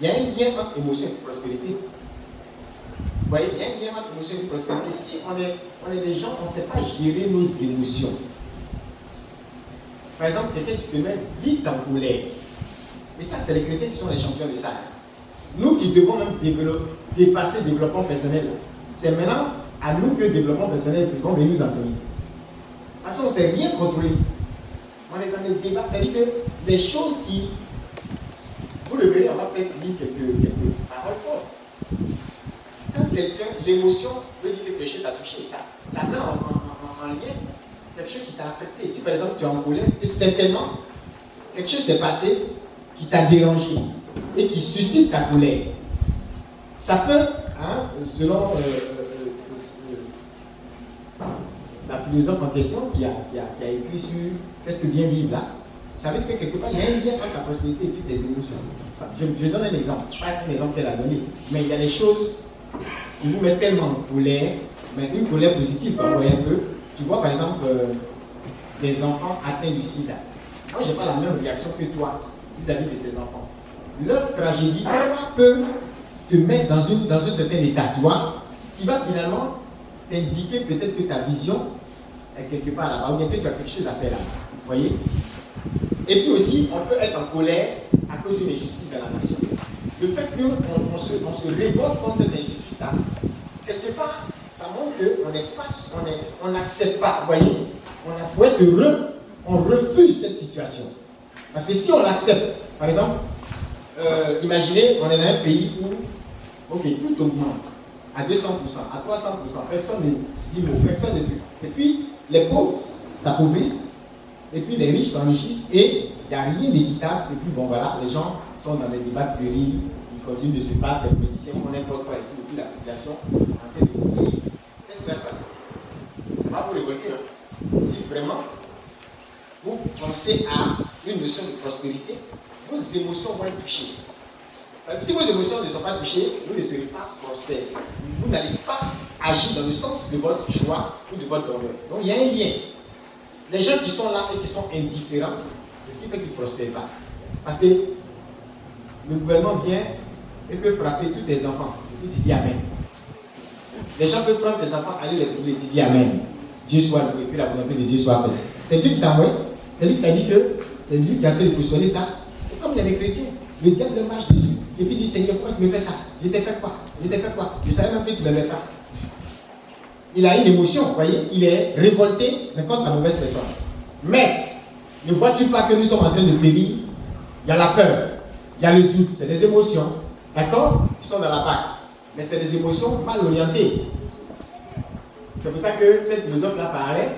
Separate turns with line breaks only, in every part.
Il y a un lien entre émotion et prospérité. Vous voyez, il y a un lien entre émotion et prospérité. Si on est des gens, on ne sait pas gérer nos émotions. Par exemple, quelqu'un, tu te mets vite en colère. Et ça, c'est les chrétiens qui sont les champions de ça. Nous qui devons même dépasser le développement personnel. C'est maintenant à nous que le développement personnel vont venir nous enseigner. Parce qu'on ne sait rien contrôler. On est dans des débats. C'est-à-dire que les choses qui... Vous le verrez, on va peut-être dire quelques paroles fortes. Quand quelqu'un, l'émotion veut dire que quelque chose t'a touché, ça met en lien quelque chose qui t'a affecté. Si par exemple tu es en colère, certainement quelque chose s'est passé qui t'a dérangé et qui suscite ta colère. Ça peut, hein, selon la philosophe en question qui a écrit sur qu'est-ce que bien vivre là, ça veut dire que quelque part il y a un lien entre la prospérité et puis des émotions. Enfin, je donne un exemple, pas un exemple qu'elle a donné, mais il y a des choses qui vous mettent tellement en colère, mais une colère positive, vous voyez un peu. Tu vois par exemple des enfants atteints du sida. Moi je n'ai pas la même réaction que toi vis-à-vis de ces enfants. Leur tragédie peut te mettre dans un certain état, tu vois, qui va finalement t'indiquer peut-être que ta vision est quelque part là-bas, ou bien que tu as quelque chose à faire là. Vous voyez? Et puis aussi, on peut être en colère à cause d'une injustice à la nation. Le fait qu'on se révolte contre cette injustice-là, quelque part, ça montre qu'on n'accepte pas. Vous voyez? Pour être heureux, on refuse cette situation. Parce que si on l'accepte, par exemple, imaginez, on est dans un pays où tout augmente à 200%, à 300%, personne ne dit mot, personne ne dit. Et puis, les pauvres s'appauvrissent, et puis les riches s'enrichissent, et il n'y a rien d'équitable. Et puis, bon, voilà, les gens sont dans les débats puérils, ils continuent de se battre, les politiciens font n'importe quoi, et tout, et puis la population en train de mourir. Qu'est-ce qui va se passer? C'est pas pour révolter, hein. Si vraiment vous pensez à une notion de prospérité, vos émotions vont être touchées. Si vos émotions ne sont pas touchées, vous ne serez pas prospère. Vous n'allez pas agir dans le sens de votre joie ou de votre bonheur. Donc il y a un lien. Les gens qui sont là et qui sont indifférents, c'est ce qui fait qu'ils ne prospèrent pas. Parce que le gouvernement vient et peut frapper tous tes enfants. Et puis tu dis Amen. Les gens peuvent prendre tes enfants, aller les brûler, tu dis Amen. Dieu soit loué, et puis la volonté de Dieu soit faite. C'est Dieu qui t'a envoyé. C'est lui qui t'a dit que c'est lui qui a fait positionner ça. C'est comme il y a des chrétiens. Le diable marche dessus. Et puis il dit Seigneur, pourquoi tu me fais ça? Je t'ai fait quoi? Je t'ai fait quoi? Je savais même que tu ne m'aimais pas. Il a une émotion, vous voyez, il est révolté, mais contre la mauvaise personne. Maître, ne vois-tu pas que nous sommes en train de périr? Il y a la peur, il y a le doute, c'est des émotions, d'accord? Qui sont dans la vague. Mais c'est des émotions mal orientées. C'est pour ça que cette philosophe-là parlait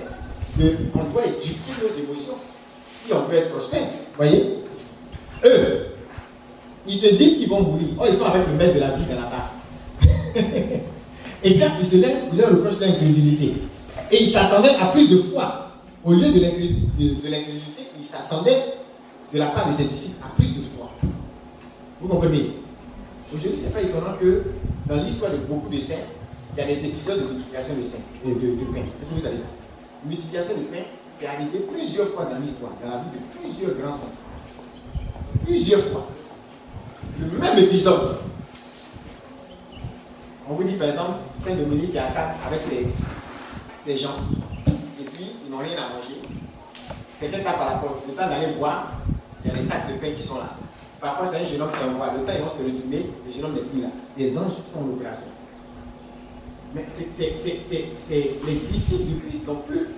qu'on doit éduquer nos émotions si on veut être prospère. Vous voyez? Eux, ils se disent qu'ils vont mourir. Oh, ils sont avec le maître de la vie dans la barre. Et quand ils se lèvent, ils leur reprochent l'incrédulité. Et ils s'attendaient à plus de foi. Au lieu de l'incrédulité, ils s'attendaient de la part de ses disciples à plus de foi. Vous comprenez? Aujourd'hui, ce n'est pas étonnant que dans l'histoire de beaucoup de saints, il y a des épisodes de multiplication de pain. Est-ce que vous savez ça? Multiplication de pain, c'est arrivé plusieurs fois dans l'histoire, dans la vie de plusieurs grands saints. Plusieurs fois. Le même épisode. On vous dit par exemple, Saint Dominique est à table avec ses gens, et puis ils n'ont rien à manger. Quelqu'un tape à la porte, le temps d'aller voir, il y a des sacs de pain qui sont là. Parfois c'est un jeune homme qui envoie, le temps ils vont se retourner, le jeune homme n'est plus là. Les anges sont en opération. Mais les disciples du Christ n'ont plus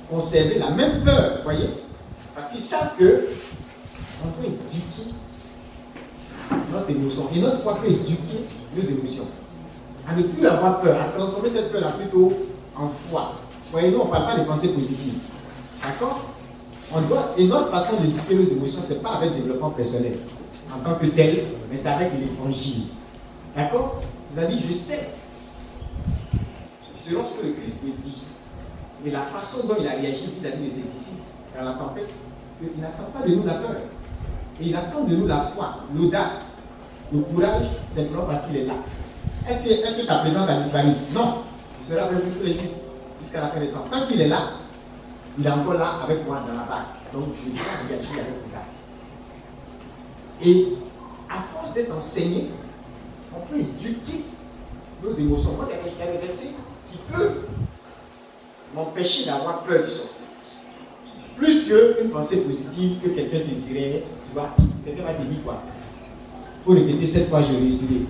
conservé la même peur, vous voyez? Parce qu'ils savent que on peut éduquer notre émotion. Et notre foi peut éduquer nos émotions. À ne plus avoir peur, à transformer cette peur-là plutôt en foi. Voyez, nous, on ne parle pas des pensées positives. D'accord? Et notre façon d'éduquer nos émotions, ce n'est pas avec le développement personnel, en tant que tel, mais c'est avec l'évangile. D'accord? C'est-à-dire, je sais, selon ce que le Christ me dit, et la façon dont il a réagi vis-à-vis de ses disciples dans la tempête, qu'il n'attend pas de nous la peur. Et il attend de nous la foi, l'audace, le courage, simplement parce qu'il est là. Est-ce que sa présence a disparu? Non. Il sera avec nous tous les jours, jusqu'à la fin des temps. Tant qu'il est là, il est encore là avec moi dans la barque. Donc je dois réagir avec audace. Et à force d'être enseigné, on peut éduquer nos émotions. Moi, il y a des versets qui peuvent m'empêcher d'avoir peur du sorcier. Plus qu'une pensée positive que quelqu'un te dirait, tu vois, quelqu'un va te dire quoi? Pour répéter 7 fois, je réussirai.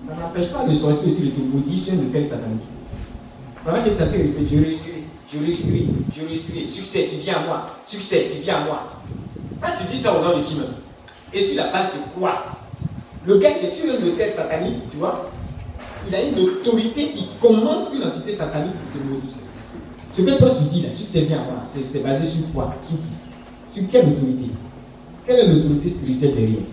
Ça n'empêche pas le sorcier aussi de te maudire sur un hôtel satanique. Pendant que ça te répète, je réussirai, je réussirai, je réussirai, succès, tu viens à moi, succès, tu viens à moi. Quand tu dis ça au nom de qui même? Et sur la base de quoi? Le gars qui est sur un hôtel satanique, tu vois, il a une autorité, il commande une entité satanique pour te maudire. Ce que toi tu dis là, succès vient à moi, c'est basé sur quoi? Sur qui? Sur quelle autorité? Quelle est l'autorité spirituelle derrière?